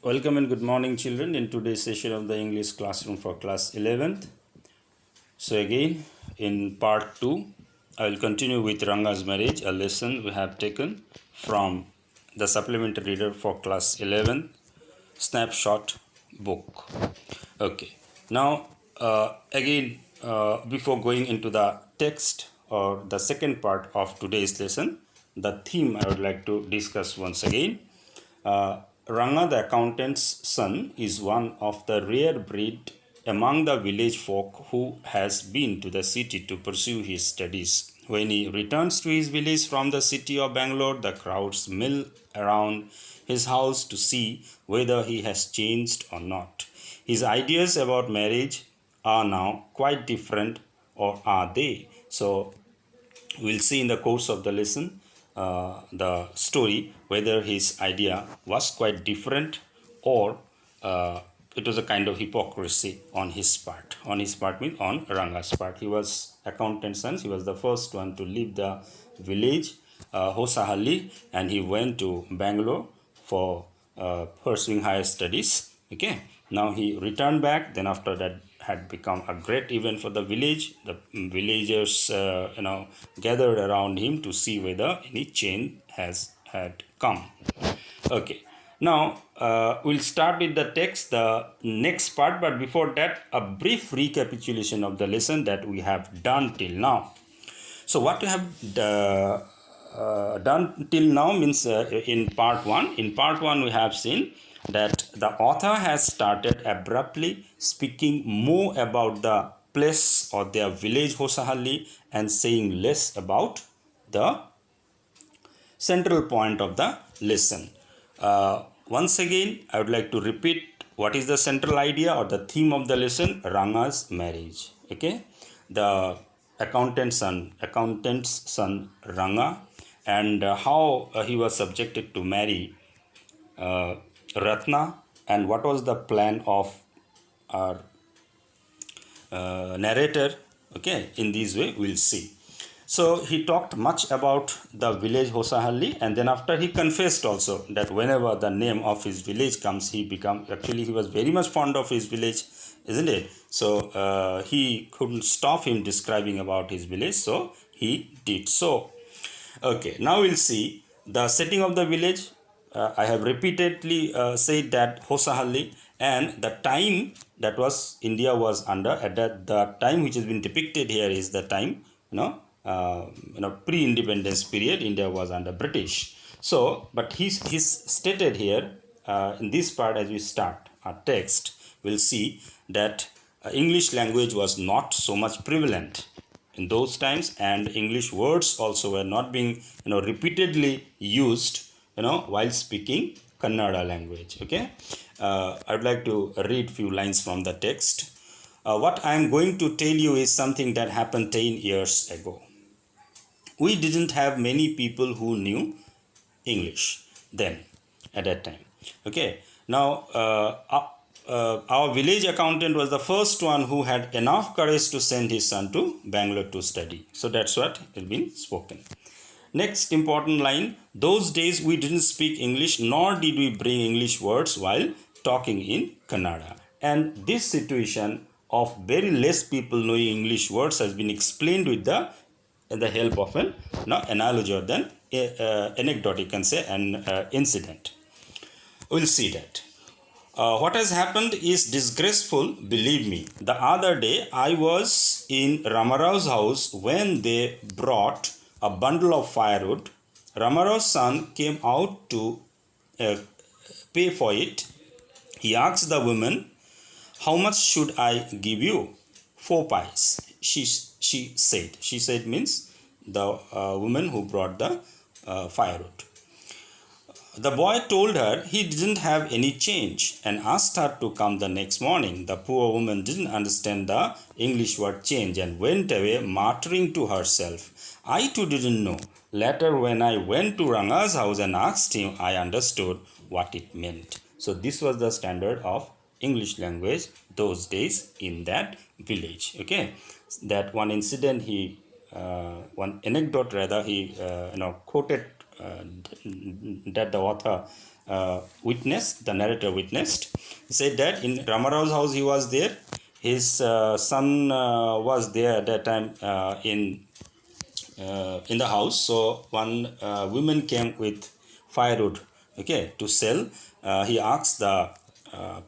Welcome and good morning, children, in today's session of the English classroom for class 11th. So again, in part 2, I will continue with Ranga's marriage, a lesson we have taken from the supplementary reader for class 11th Snapshot book. Okay, now before going into the text or the second part of today's lesson, the theme I would like to discuss once again. Ranga the accountant's son is one of the rare breed among the village folk who has been to the city to pursue his studies. When he returns to his village from the city of Bangalore, the crowds mill around his house to see whether he has changed or not. His ideas about marriage are now quite different, or are they? So we'll see in the course of the lesson the story whether his idea was quite different, or it was a kind of hypocrisy on his part. On his part means on Ranga's part. He was accountant's son. He was the first one to leave the village Hosahalli, and he went to Bangalore for pursuing higher studies. Okay, now he returned back. Then after that had become a great event for the village. The villagers gathered around him to see whether any change had come. Okay, now we'll start with the text, the next part, but before that, a brief recapitulation of the lesson that we have done till now. So what we have done till now means in part 1. In part 1 we have seen that the author has started abruptly speaking more about the place or their village Hosahalli and saying less about the central point of the lesson. Once again, I would like to repeat what is the central idea or the theme of the lesson: Ranga's marriage. Okay, the accountant's son Ranga, and how he was subjected to marry Ratna, and what was the plan of our narrator. Okay, in this way we'll see. So he talked much about the village Hosahalli, and then after he confessed also that whenever the name of his village comes, he was very much fond of his village, isn't it? So he couldn't stop him describing about his village, so he did so. Okay, now we'll see the setting of the village. I have repeatedly said that Hosahalli, and the time that was India was under at the time which has been depicted here is the time pre-independence period. India was under British. So, but he's stated here in this part as we start our text, we'll see that English language was not so much prevalent in those times, and English words also were not being repeatedly used while speaking Kannada language. Okay, I would like to read few lines from the text. What I am going to tell you is something that happened 10 years ago. We didn't have many people who knew English then, at that time. Okay, now our village accountant was the first one who had enough courage to send his son to Bangalore to study. So that's what has been spoken. Next important line: those days we didn't speak English, nor did we bring English words while talking in Kannada. And this situation of very less people knowing English words has been explained with the help of an analogy, or then anecdote, you can say, an incident. We'll see that. What has happened is disgraceful, believe me. The other day I was in Ramarao's house when they brought a bundle of firewood. Ramarao's son came out to pay for it. He asked the woman, "How much should I give you?" "4 pies," she said. She said means the woman who brought the firewood. The boy told her he didn't have any change and asked her to come the next morning. The poor woman didn't understand the English word change and went away muttering to herself. I too didn't know. Later, when I went to Ranga's house and asked him, I understood what it meant. So this was the standard of English language those days in that village. Okay, that one incident one anecdote rather he quoted that the author witnessed, the narrator witnessed. He said that in Ramarao's house he was there. His son was there at that time in the house. So one woman came with firewood, okay, to sell. He asked the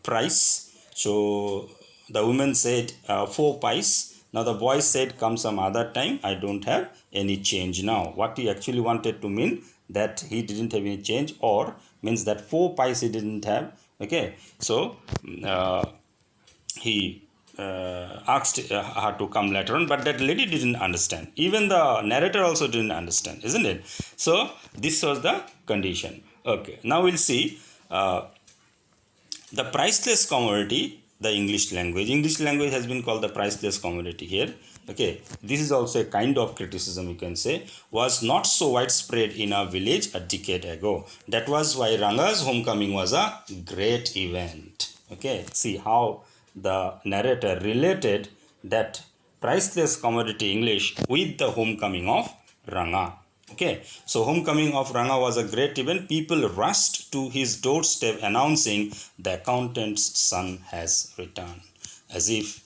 price. So the woman said 4 pice. Now the boy said, come some other time, I don't have any change now. What he actually wanted to mean that he didn't have any change, or means that 4 pice he didn't have. Okay, so he asked her to come later on, but that lady didn't understand. Even the narrator also didn't understand, isn't it? So this was the condition. Okay, now we'll see the priceless commodity, the English language. English language has been called the priceless commodity here. Okay, this is also a kind of criticism, you can say, was not so widespread in our village a decade ago. That was why Ranga's homecoming was a great event. Okay, see how the narrator related that priceless commodity English with the homecoming of Ranga. Okay, so homecoming of Ranga was a great event. People rushed to his doorstep announcing the accountant's son has returned, as if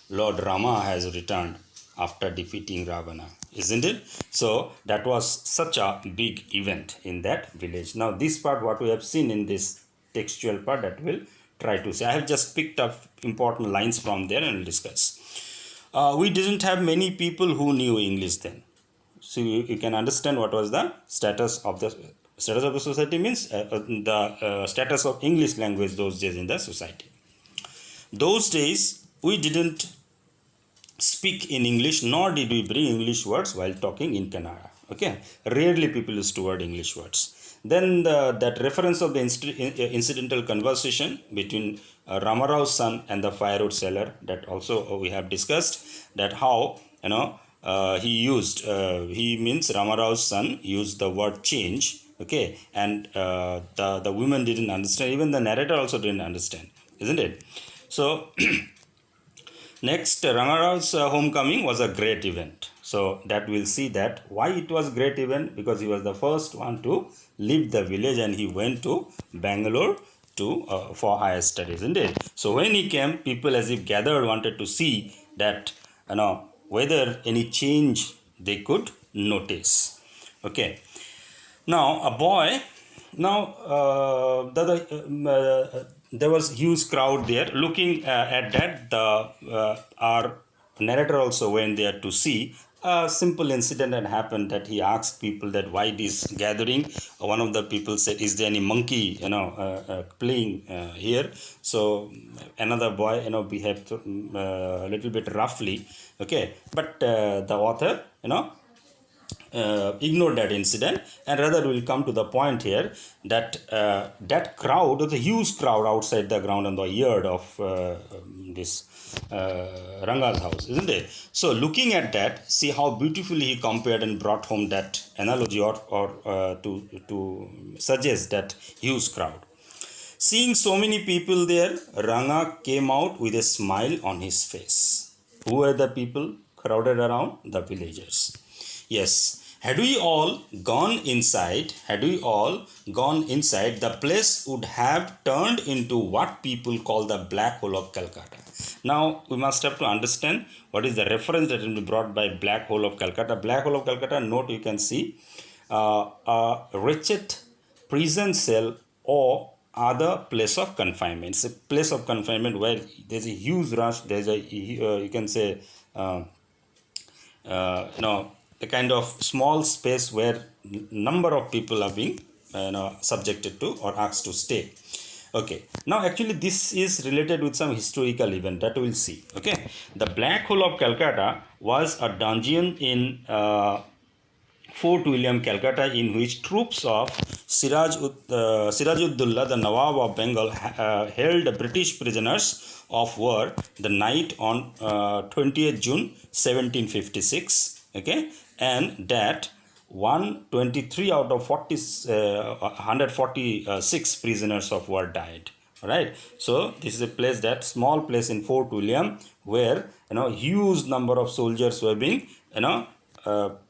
Lord Rama has returned after defeating Ravana, isn't it? So that was such a big event in that village. Now this part, what we have seen in this textual part, that will try to say. I have just picked up important lines from there and will discuss. We didn't have many people who knew English then. So you can understand what was the status of the society, means the status of English language those days in the society. Those days we didn't speak in English, nor did we bring English words while talking in Kannada. Okay, rarely people used to word English words. Then that reference of the incidental conversation between Ramarao's son and the firewood seller, that also we have discussed, that how he means Ramarao's son used the word change, okay, and the women didn't understand, even the narrator also didn't understand, isn't it? So next, Rangarao's homecoming was a great event. So that we'll see that why it was great event, because he was the first one to leave the village and he went to Bangalore to for higher studies, isn't it? So when he came, people as if gathered wanted to see that whether any change they could notice. Okay. Now a boy. Now there was huge crowd there looking at that. Our narrator also went there to see a simple incident that happened, that he asked people that why this gathering. One of the people said, is there any monkey playing here? So another boy behaved a little bit roughly, okay, but the author ignore that incident, and rather will come to the point here that that crowd, the huge crowd outside the ground on the yard of this Ranga's house, isn't it? So looking at that, see how beautifully he compared and brought home that analogy, or to suggest that huge crowd. Seeing so many people there, Ranga came out with a smile on his face. Who were the people crowded around? The villagers. Yes, had we all gone inside, the place would have turned into what people call the black hole of Calcutta. Now, we must have to understand what is the reference that will be brought by black hole of Calcutta. Black hole of Calcutta, note you can see a wretched prison cell or other place of confinement. It's a place of confinement where there's a huge rush, there's a, you can say, a kind of small space where number of people are being subjected to or asked to stay. Okay, now actually this is related with some historical event that we'll see. Okay, the black hole of Calcutta was a dungeon in Fort William, Calcutta, in which troops of Sirajuddaulah, the Nawab of Bengal, held British prisoners of war the night on 20th June 1756. Okay, and that 123 out of 146 prisoners of war died. All right, so this is a place, that small place in Fort William, where huge number of soldiers were being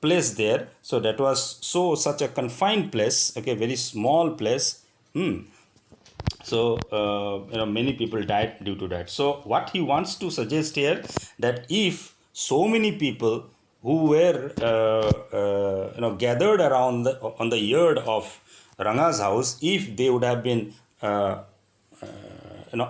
place there. So that was such a confined place, okay, very small place. So many people died due to that. So what he wants to suggest here, that if so many people who were gathered around on the yard of Ranga's house, if they would have been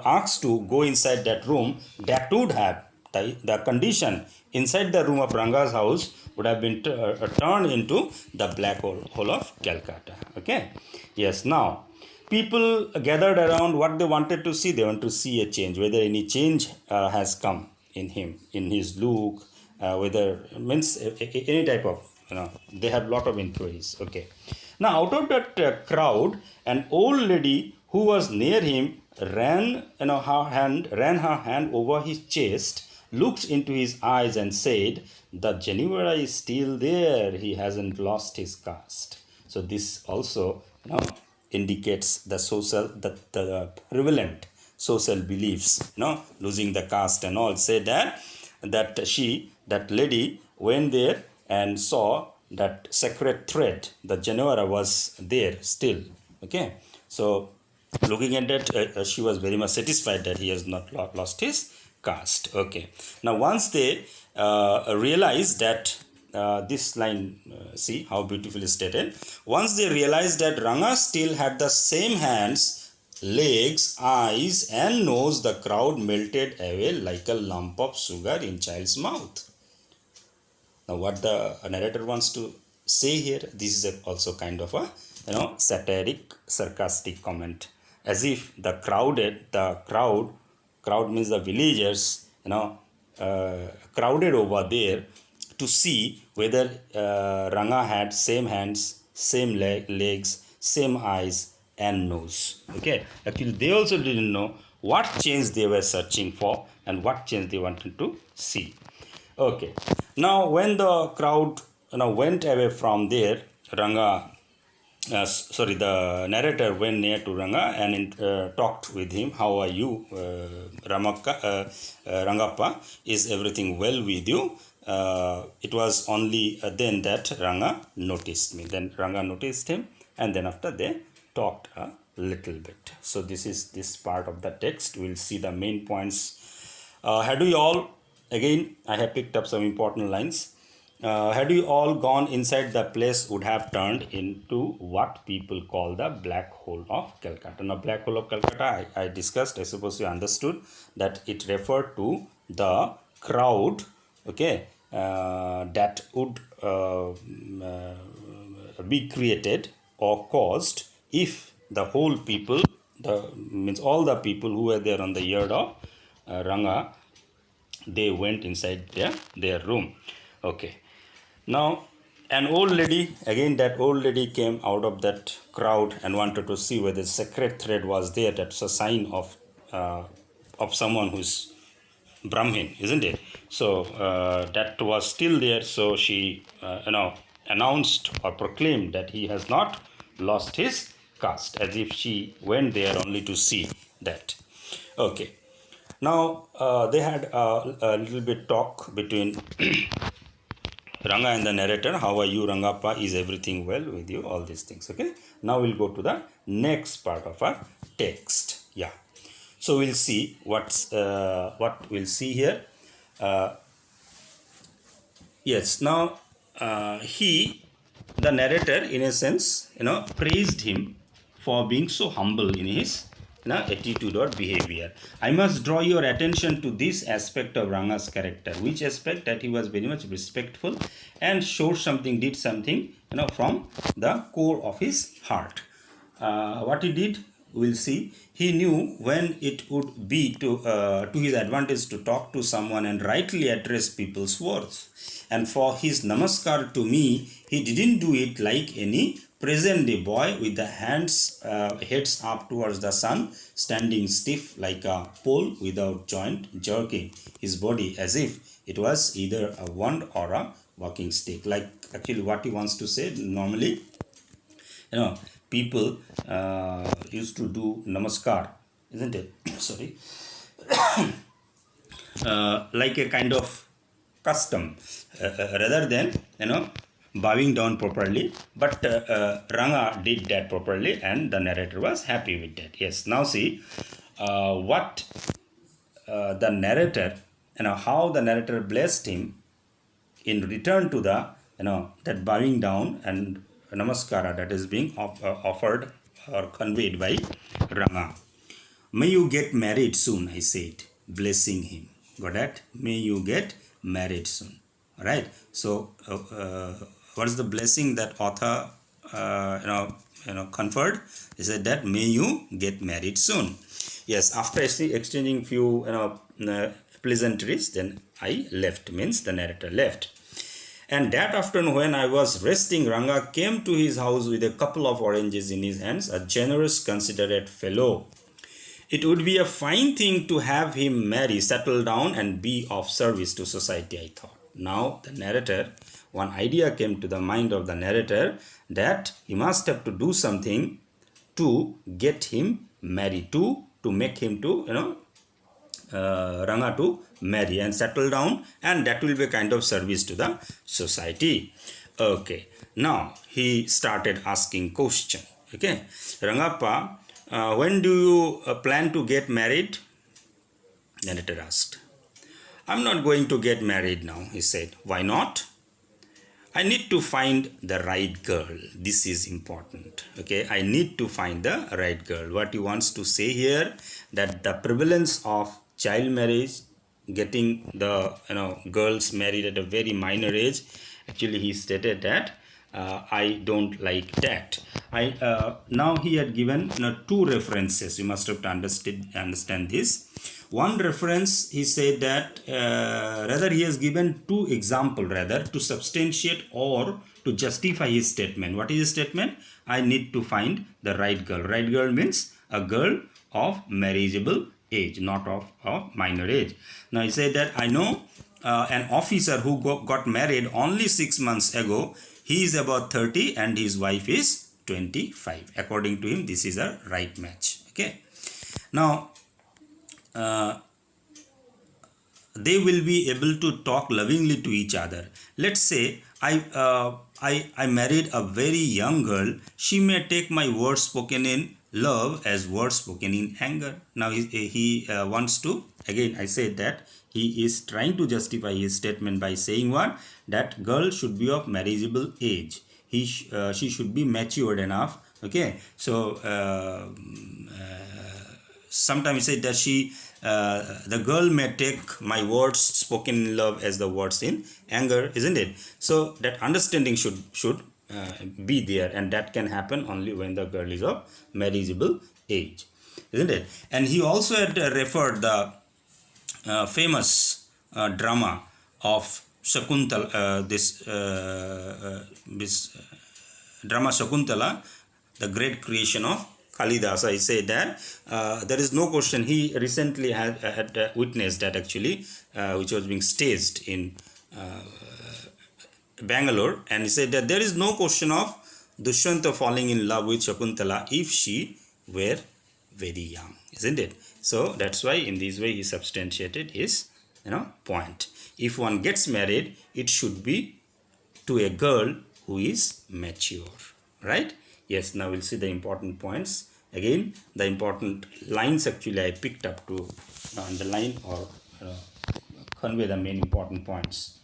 asked to go inside that room, that would have the condition inside the room of Ranga's house would have been turned into the black hole of Calcutta. Okay. Yes. Now, people gathered around. What they wanted to see, they want to see a change, whether any change has come in him, in his look, whether means any type of, they had lot of inquiries. Okay. Now, out of that crowd, an old lady who was near him ran her hand over his chest, looked into his eyes, and said, "The Genevera is still there. He hasn't lost his caste." So this also, indicates the the prevalent social beliefs, losing the caste and all. Say that lady went there and saw that sacred thread, the Genevera was there still. Okay, so looking at that, she was very much satisfied that he has not lost his caste. Okay, now once they realized that, this line, see how beautifully stated. Once they realized that Ranga still had the same hands, legs, eyes, and nose, the crowd melted away like a lump of sugar in child's mouth. Now, what the narrator wants to say here, this is also kind of a satiric, sarcastic comment, as if the crowd means the villagers, crowded over there to see whether Ranga had same hands, same legs, same eyes and nose. Okay, actually they also didn't know what change they were searching for and what change they wanted to see. Okay, now when the crowd went away from there, the narrator went near to Ranga and talked with him. "How are you, Rangappa? Is everything well with you?" It was only then that Ranga noticed me. Then Ranga noticed him, and then after they talked a little bit. So this is this part of the text. We'll see the main points. Had we all, again, I have picked up some important lines. Had we all gone inside, the place would have turned into what people call the black hole of Calcutta. Now, black hole of Calcutta, I discussed, I suppose you understood that it referred to the crowd, okay, that would be created or caused if the whole people, means all the people who were there on the yard of Ranga, they went inside their room. Okay. Now, an old lady, again that old lady came out of that crowd and wanted to see whether the sacred thread was there. That's a sign of someone who's Brahmin, isn't it? So that was still there. So she, announced or proclaimed that he has not lost his caste, as if she went there only to see that. Okay. Now they had a little bit talk between Ranga and the narrator. "How are you, Rangappa? Is everything well with you?" All these things. Okay. Now we'll go to the next part of our text. Yeah. So we'll see what we'll see here. Yes. Now the narrator, in a sense, praised him for being so humble in his attitude or behavior. I must draw your attention to this aspect of Ranga's character. Which aspect? That he was very much respectful and did something, from the core of his heart. What he did, we'll see. He knew when it would be to his advantage to talk to someone and rightly address people's words. And for his namaskar to me, he didn't do it like any present-day boy with the heads up towards the sun, standing stiff like a pole without joint, jerking his body as if it was either a wand or a walking stick. Like actually what he wants to say, normally, people used to do namaskar, isn't it? Sorry. Like a kind of custom rather than bowing down properly. But Ranga did that properly, and the narrator was happy with that. Yes. Now see what the narrator, how the narrator blessed him in return to the that bowing down and namaskara that is being offered or conveyed by Ranga. May you get married soon, I said, blessing him. Got that? May you get married soon. All right. So, what is the blessing that author, conferred? He said that may you get married soon. Yes. After exchanging few, pleasantries, then I left. Means the narrator left. And that afternoon, when I was resting, Ranga came to his house with a couple of oranges in his hands, a generous, considerate fellow. It would be a fine thing to have him marry, settle down, and be of service to society, I thought. Now, the narrator, one idea came to the mind of the narrator that he must have to do something to get him married, to make him to, Ranga to marry and settle down, and that will be a kind of service to the society. Okay, now he started asking question. Okay, Rangappa, when do you plan to get married? Narrator asked. I'm not going to get married now, he said. Why not? I need to find the right girl. This is important. Okay, I need to find the right girl. What he wants to say here, that the prevalence of child marriage, getting the girls married at a very minor age, actually he stated that I don't like that. Now he had given two references. You must have to understand this. One reference, he said that rather he has given two examples rather to substantiate or to justify his statement. What is his statement? I need to find the right girl. Right girl means a girl of marriageable age, not of minor age. Now he said that I know an officer who got married only 6 months ago. He is about 30 and his wife is 25. According to him, this is a right match. Okay. Now, they will be able to talk lovingly to each other. Let's say I married a very young girl. She may take my words spoken in love as words spoken in anger. Now he wants to, again I said that he is trying to justify his statement by saying what? That girl should be of marriageable age. She should be matured enough. Okay, so sometimes he said that the girl may take my words spoken in love as the words in anger, isn't it? So that understanding should be there, and that can happen only when the girl is of marriageable age, isn't it? And he also had referred the famous drama of Shakuntala, this drama Shakuntala, the great creation of Kalidasa. I say that there is no question. He recently had witnessed that actually, which was being staged in Bangalore, and he said that there is no question of Dushyanta falling in love with Shakuntala if she were very young, isn't it? So that's why in this way he substantiated his point. If one gets married, it should be to a girl who is mature, right? Yes, now we'll see the important points. Again, the important lines actually I picked up to underline or convey the main important points.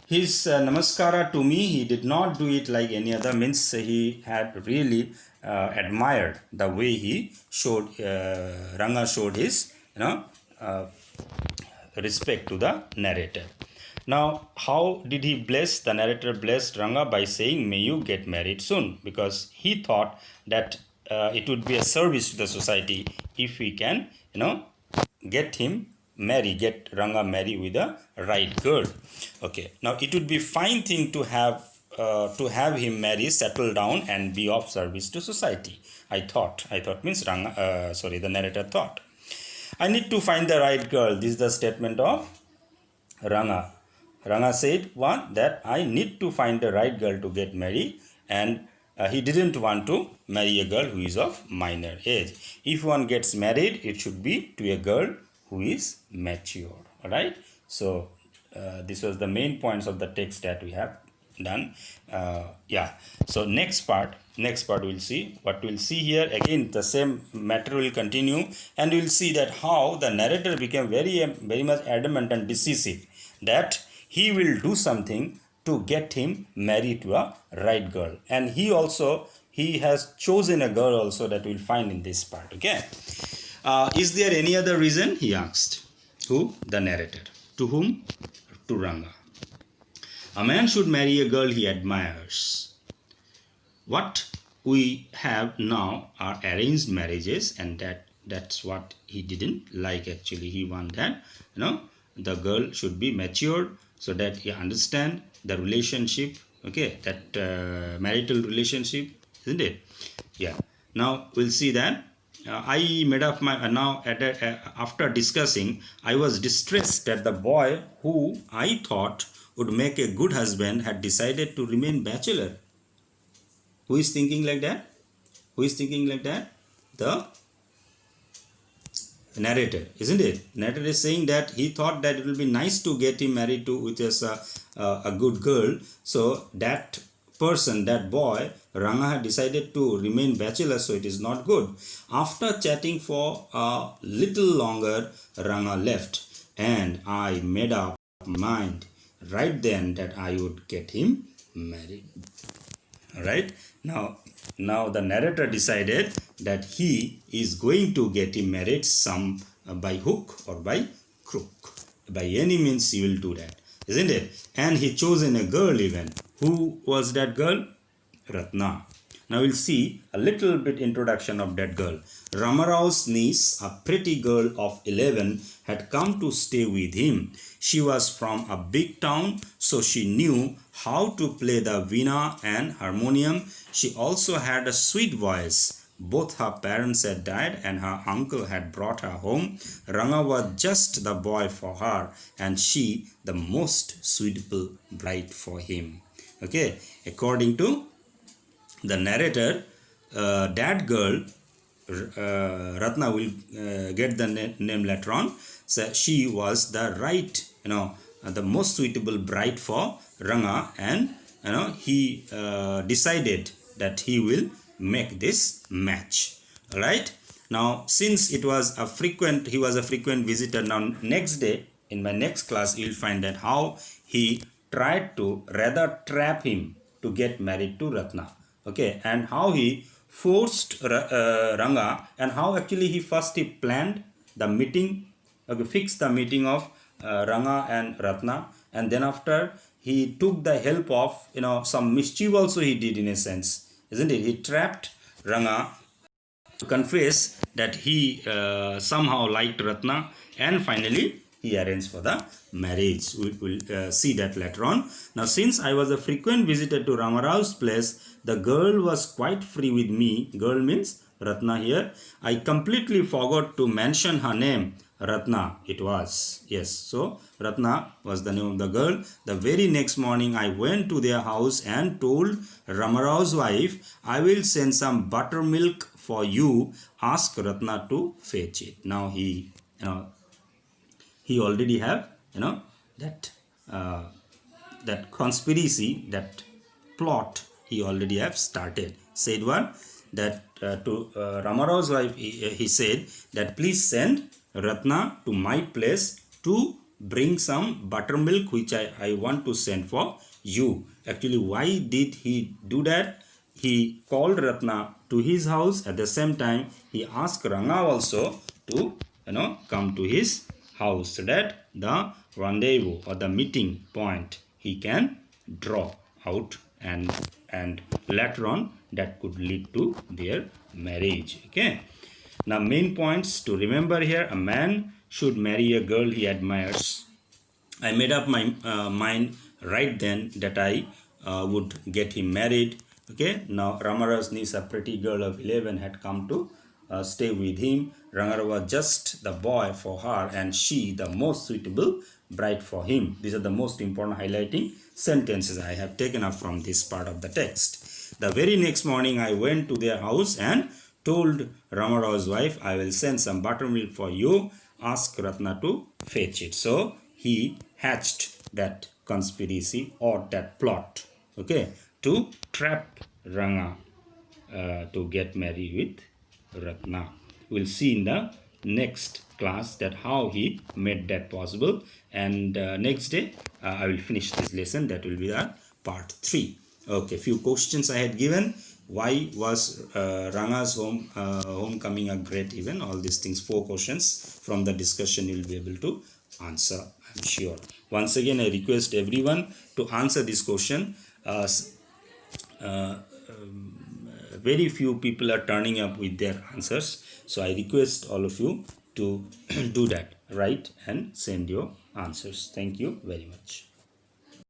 His namaskara to me, he did not do it like any other, means he had really admired the way he showed, Ranga showed his, respect to the narrator. Now, how did he bless? The narrator blessed Ranga by saying, may you get married soon, because he thought that it would be a service to the society if we can, get him marry, get Ranga marry with the right girl. Okay. Now, it would be fine thing to have him marry, settle down, and be of service to society. I thought means Ranga. The narrator thought. I need to find the right girl. This is the statement of Ranga. Ranga said that I need to find the right girl to get married, and he didn't want to marry a girl who is of minor age. If one gets married, it should be to a girl who is mature. All right. So this was the main points of the text that we have done. Yeah, so next part we'll see what we'll see here. Again, the same matter will continue, and we'll see that how the narrator became very much adamant and decisive that he will do something to get him married to a right girl, and he has chosen a girl also that we'll find in this part. Okay, is there any other reason, he asked. Who? The narrator. To whom? To Ranga. A man should marry a girl he admires. What we have now are arranged marriages, and that's what he didn't like. Actually, he wanted that, the girl should be mature so that he understand the relationship. Okay, that marital relationship, isn't it? Yeah. Now we'll see that. I made up my after discussing, I was distressed that the boy who I thought would make a good husband had decided to remain bachelor. Who is thinking like that? Who is thinking like that? The narrator, isn't it? Narrator is saying that he thought that it will be nice to get him married to with a good girl. So that person, that boy, Ranga, had decided to remain bachelor, so it is not good. After chatting for a little longer, Ranga left, and I made up my mind right then that I would get him married. All right, now the narrator decided that he is going to get him married some by hook or by crook. By any means he will do that, isn't it? And he chosen a girl even. Who was that girl? Ratna. Now we'll see a little bit introduction of that girl. Ramarao's niece, a pretty girl of 11, had come to stay with him. She was from a big town, so she knew how to play the veena and harmonium. She also had a sweet voice. Both her parents had died and her uncle had brought her home. Ranga was just the boy for her, and she the most suitable bride for him. Okay, according to the narrator, that girl, Ratna will get the name later on. So she was the right, the most suitable bride for Ranga, and he decided that he will make this match. All right. Now, since he was a frequent visitor. Now, next day in my next class, you will find that how he tried to rather trap him to get married to Ratna. Okay, and how he forced Ranga, and how actually he planned the meeting, okay, fixed the meeting of Ranga and Ratna, and then after he took the help of some mischief also he did in a sense, isn't it? He trapped Ranga to confess that he somehow liked Ratna, and finally he arranged for the marriage. We'll see that later on. Now, since I was a frequent visitor to Ramarao's place, the girl was quite free with me. Girl means Ratna here. I completely forgot to mention her name. Ratna it was. Yes, so Ratna was the name of the girl. The very next morning I went to their house and told Ramarao's wife, I will send some buttermilk for you. Ask Ratna to fetch it. Now he already have that conspiracy, that plot he already have started. Said what? That to Ramarao's wife, he said that please send Ratna to my place to bring some buttermilk which I want to send for you. Actually, why did he do that? He called Ratna to his house. At the same time, he asked Ranga also to come to his house, so that the rendezvous or the meeting point he can draw out, and later on that could lead to their marriage. Okay, now main points to remember here: a man should marry a girl he admires. I made up my mind right then that I would get him married. Okay, now Ramara's niece, a pretty girl of 11, had come to stay with him. Ranga was just the boy for her, and she the most suitable bride for him. These are the most important highlighting sentences I have taken up from this part of the text. The very next morning I went to their house and told Ramarao's wife, I will send some buttermilk for you. Ask Ratna to fetch it. So he hatched that conspiracy or that plot, okay, to trap Ranga to get married with Ratna. We'll see in the next class that how he made that possible, and next day I will finish this lesson. That will be the part 3. Okay, few questions I had given. Why was Ranga's homecoming a great event? All these things, 4 questions from the discussion you will be able to answer, I'm sure. Once again, I request everyone to answer this question. Very few people are turning up with their answers, so I request all of you to do that, write and send your answers. Thank you very much.